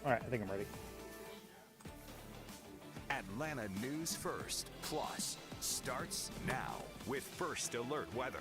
All right, I think I'm ready. Atlanta News First Plus starts now with First Alert Weather.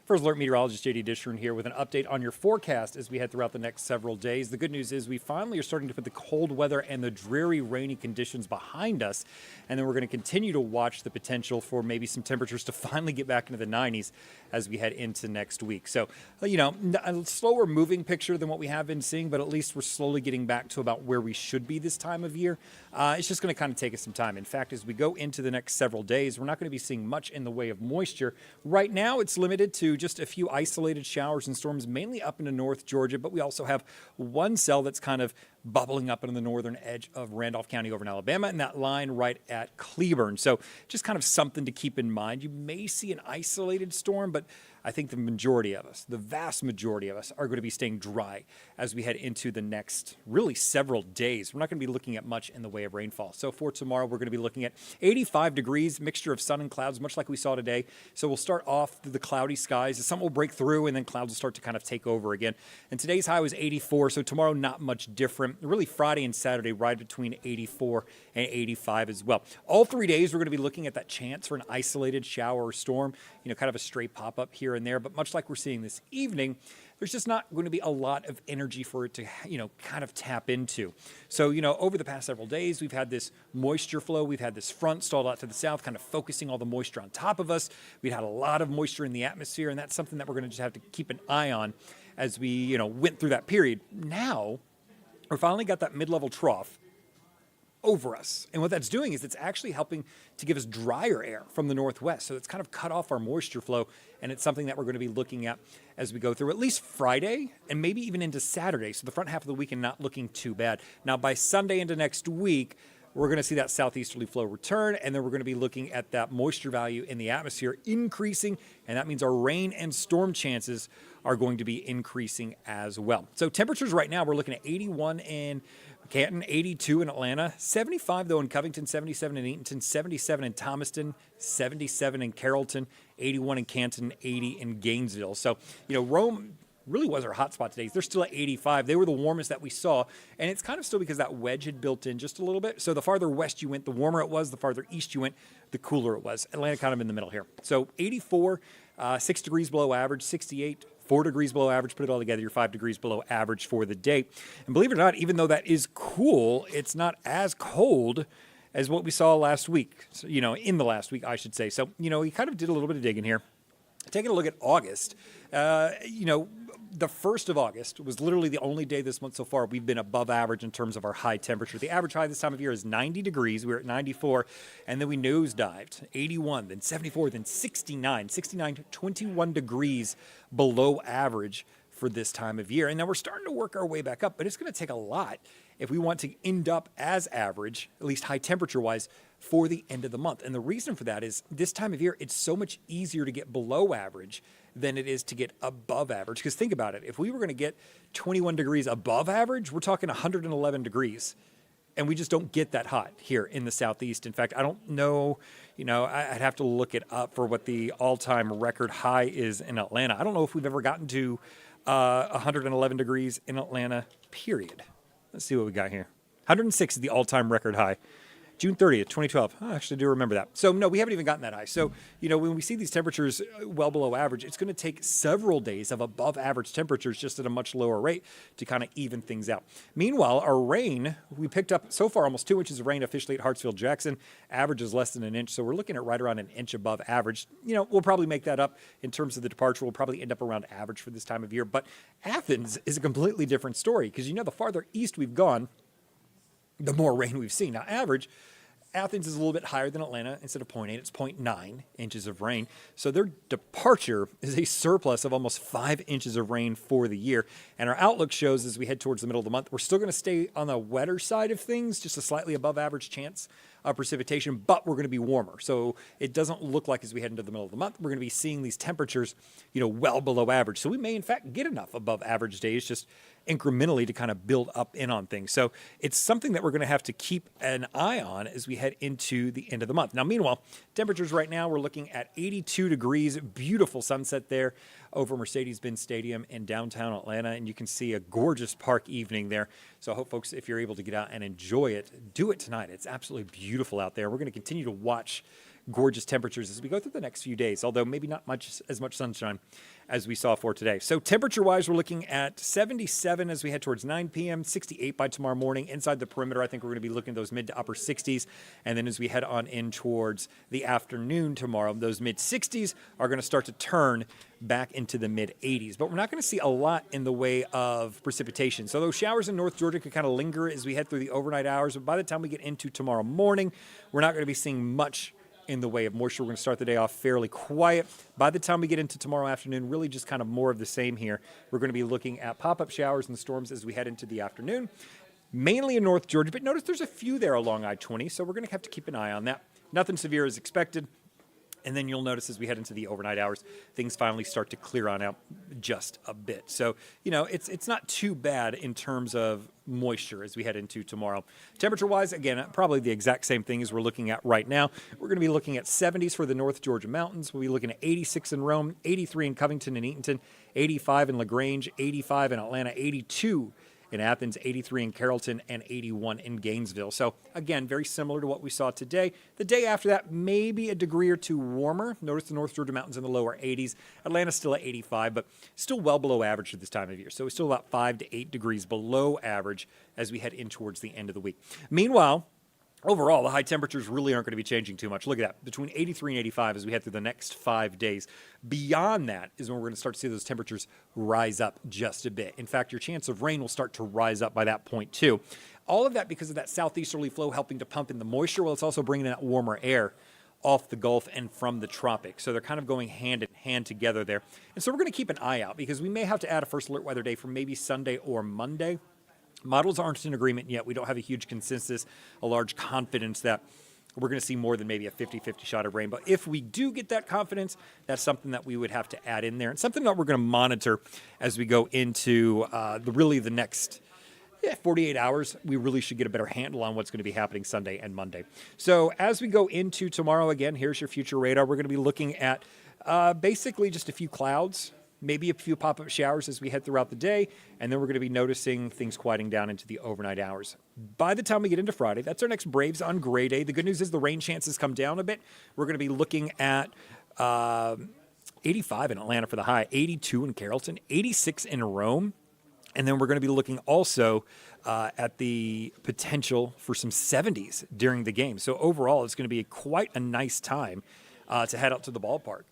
First Alert meteorologist JD Dishron here with an update on your forecast as we head throughout the next several days. The good news is we finally are starting to put the cold weather and the dreary, rainy conditions behind us. And then we're going to continue to watch the potential for maybe some temperatures to finally get back into the 90s as we head into next week. So, a slower moving picture than what we have been seeing, but at least we're slowly getting back to about where we should be this time of year. It's just going to kind of take us some time. In fact, as we go into the next several days, we're not going to be seeing much in the way of moisture. Right now, it's limited to just a few isolated showers and storms, mainly up into North Georgia, but we also have one cell that's kind of bubbling up on the northern edge of Randolph County over in Alabama, and that line right at Cleburne. So just kind of something to keep in mind. You may see an isolated storm, but I think the majority of us, the vast majority of us, are going to be staying dry as we head into the next really several days. We're not going to be looking at much in the way of rainfall. So for tomorrow, we're going to be looking at 85 degrees, mixture of sun and clouds, much like we saw today. So we'll start off through the cloudy skies. The sun will break through, and then clouds will start to kind of take over again. And today's high was 84, so tomorrow not much different. Really Friday and Saturday right between 84 and 85 as well. All 3 days, we're going to be looking at that chance for an isolated shower or storm, kind of a stray pop-up here and there. But much like we're seeing this evening, there's just not going to be a lot of energy for it to, kind of tap into. So, over the past several days, we've had this moisture flow. We've had this front stalled out to the south, kind of focusing all the moisture on top of us. We've had a lot of moisture in the atmosphere, and that's something that we're going to just have to keep an eye on as we, went through that period. Now, we're finally got that mid-level trough over us. And what that's doing is it's actually helping to give us drier air from the northwest. So it's kind of cut off our moisture flow, and it's something that we're going to be looking at as we go through at least Friday and maybe even into Saturday. So the front half of the weekend not looking too bad. Now by Sunday into next week, we're going to see that southeasterly flow return, and then we're going to be looking at that moisture value in the atmosphere increasing, and that means our rain and storm chances are going to be increasing as well. So temperatures right now, we're looking at 81 in Canton, 82 in Atlanta, 75 though in Covington, 77 in Eatonton, 77 in Thomaston, 77 in Carrollton, 81 in Canton, 80 in Gainesville. So, Rome really was our hot spot today. They're still at 85. They were the warmest that we saw, and it's kind of still because that wedge had built in just a little bit. So the farther west you went, the warmer it was. The farther east you went, the cooler it was. Atlanta kind of in the middle here. So 84, 6 degrees below average, 68, 4 degrees below average. Put it all together, you're 5 degrees below average for the day. And believe it or not, even though that is cool, it's not as cold as what we saw last week. So, in the last week, I should say. So, we kind of did a little bit of digging here. Taking a look at August, the 1st of August was literally the only day this month so far we've been above average in terms of our high temperature. The average high this time of year is 90 degrees. We were at 94, and then we nosedived, 81, then 74, then 69, 21 degrees below average for this time of year. And now we're starting to work our way back up, but it's going to take a lot if we want to end up as average, at least high temperature-wise, for the end of the month. And the reason for that is this time of year, it's so much easier to get below average than it is to get above average. Because think about it. If we were going to get 21 degrees above average, we're talking 111 degrees. And we just don't get that hot here in the Southeast. In fact, I don't know, I'd have to look it up for what the all-time record high is in Atlanta. I don't know if we've ever gotten to 111 degrees in Atlanta, period. Let's see what we got here. 106 is the all-time record high. June 30th, 2012. I actually do remember that. So, no, we haven't even gotten that high. So, when we see these temperatures well below average, it's going to take several days of above average temperatures just at a much lower rate to kind of even things out. Meanwhile, our rain, we picked up so far almost 2 inches of rain officially at Hartsfield-Jackson. Average is less than an inch. So, we're looking at right around an inch above average. We'll probably make that up in terms of the departure. We'll probably end up around average for this time of year. But Athens is a completely different story because, the farther east we've gone, the more rain we've seen. Now, Athens is a little bit higher than Atlanta. Instead of 0.8, it's 0.9 inches of rain. So their departure is a surplus of almost 5 inches of rain for the year. And our outlook shows as we head towards the middle of the month, we're still going to stay on the wetter side of things, just a slightly above average chance of precipitation, but we're going to be warmer. So it doesn't look like as we head into the middle of the month, we're going to be seeing these temperatures, well below average. So we may in fact get enough above average days, just incrementally to kind of build up in on things. So it's something that we're going to have to keep an eye on as we head into the end of the month. Now, meanwhile, temperatures right now, we're looking at 82 degrees, beautiful sunset there over Mercedes-Benz Stadium in downtown Atlanta, and you can see a gorgeous park evening there. So I hope, folks, if you're able to get out and enjoy it, do it tonight. It's absolutely beautiful out there. We're going to continue to watch gorgeous temperatures as we go through the next few days, although maybe not as much sunshine as we saw for today. So temperature-wise, we're looking at 77 as we head towards 9 p.m., 68 by tomorrow morning. Inside the perimeter, I think we're going to be looking at those mid to upper 60s. And then as we head on in towards the afternoon tomorrow, those mid-60s are going to start to turn back into the mid-80s. But we're not going to see a lot in the way of precipitation. So those showers in North Georgia could kind of linger as we head through the overnight hours. But by the time we get into tomorrow morning, we're not going to be seeing much in the way of moisture. We're going to start the day off fairly quiet. By the time we get into tomorrow afternoon, really just kind of more of the same here. We're going to be looking at pop-up showers and storms as we head into the afternoon, mainly in North Georgia. But notice there's a few there along I-20, so we're going to have to keep an eye on that. Nothing severe is expected. And then you'll notice as we head into the overnight hours, things finally start to clear on out just a bit. So, it's not too bad in terms of moisture as we head into tomorrow. Temperature-wise, again, probably the exact same thing as we're looking at right now. We're going to be looking at 70s for the North Georgia mountains. We'll be looking at 86 in Rome, 83 in Covington and Eatonton, 85 in LaGrange, 85 in Atlanta, 82 in Athens, 83 in Carrollton, and 81 in Gainesville. So, again, very similar to what we saw today. The day after that, maybe a degree or two warmer. Notice the North Georgia mountains in the lower 80s. Atlanta's still at 85, but still well below average at this time of year. So, it's still about 5 to 8 degrees below average as we head in towards the end of the week. Meanwhile, overall, the high temperatures really aren't going to be changing too much. Look at that, between 83 and 85 as we head through the next 5 days. Beyond that is when we're going to start to see those temperatures rise up just a bit. In fact, your chance of rain will start to rise up by that point too. All of that because of that southeasterly flow helping to pump in the moisture, while it's also bringing in that warmer air off the Gulf and from the tropics. So they're kind of going hand in hand together there. And so we're going to keep an eye out because we may have to add a first alert weather day for maybe Sunday or Monday. Models aren't in agreement yet. We don't have a huge consensus, a large confidence that we're going to see more than maybe a 50-50 shot of rain. But if we do get that confidence, that's something that we would have to add in there and something that we're going to monitor as we go into the next 48 hours. We really should get a better handle on what's going to be happening Sunday and Monday. So as we go into tomorrow, again, here's your future radar. We're going to be looking at basically just a few clouds, maybe a few pop-up showers as we head throughout the day, and then we're going to be noticing things quieting down into the overnight hours. By the time we get into Friday, that's our next Braves on Gray Day. The good news is the rain chances come down a bit. We're going to be looking at 85 in Atlanta for the high, 82 in Carrollton, 86 in Rome, and then we're going to be looking also at the potential for some 70s during the game. So overall, it's going to be quite a nice time to head out to the ballpark.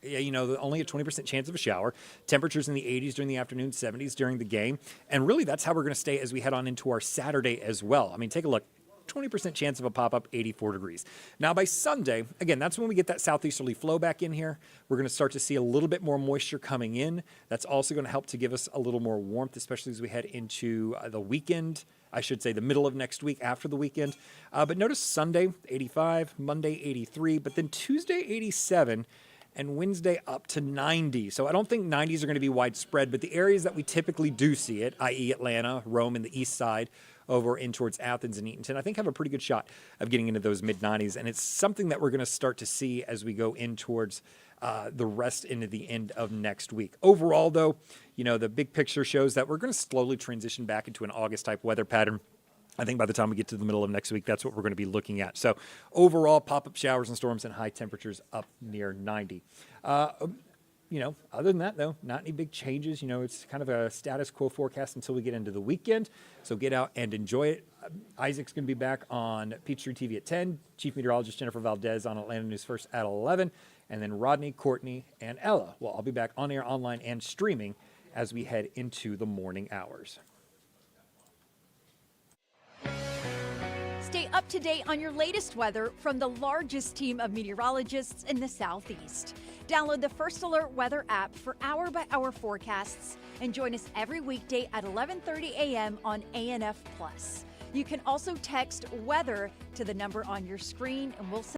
Only a 20% chance of a shower. Temperatures in the 80s during the afternoon, 70s during the game. And really, that's how we're going to stay as we head on into our Saturday as well. I mean, take a look. 20% chance of a pop-up, 84 degrees. Now, by Sunday, again, that's when we get that southeasterly flow back in here. We're going to start to see a little bit more moisture coming in. That's also going to help to give us a little more warmth, especially as we head into the weekend. I should say the middle of next week after the weekend. But notice Sunday, 85, Monday, 83, but then Tuesday, 87, and Wednesday up to 90. So I don't think 90s are going to be widespread, but the areas that we typically do see it, i.e. Atlanta, Rome, and the east side, over in towards Athens and Eatonton, I think have a pretty good shot of getting into those mid-90s. And it's something that we're going to start to see as we go in towards the rest into the end of next week. Overall, though, the big picture shows that we're going to slowly transition back into an August-type weather pattern. I think by the time we get to the middle of next week, that's what we're going to be looking at. So overall, pop-up showers and storms and high temperatures up near 90. Other than that, though, not any big changes. It's kind of a status quo forecast until we get into the weekend. So get out and enjoy it. Isaac's going to be back on Peachtree TV at 10. Chief Meteorologist Jennifer Valdez on Atlanta News First at 11. And then Rodney, Courtney, and Ella. Well, I'll be back on air, online, and streaming as we head into the morning hours. Stay up to date on your latest weather from the largest team of meteorologists in the Southeast. Download the First Alert Weather app for hour-by-hour forecasts and join us every weekday at 11:30 a.m. on ANF+. You can also text WEATHER to the number on your screen, and we'll send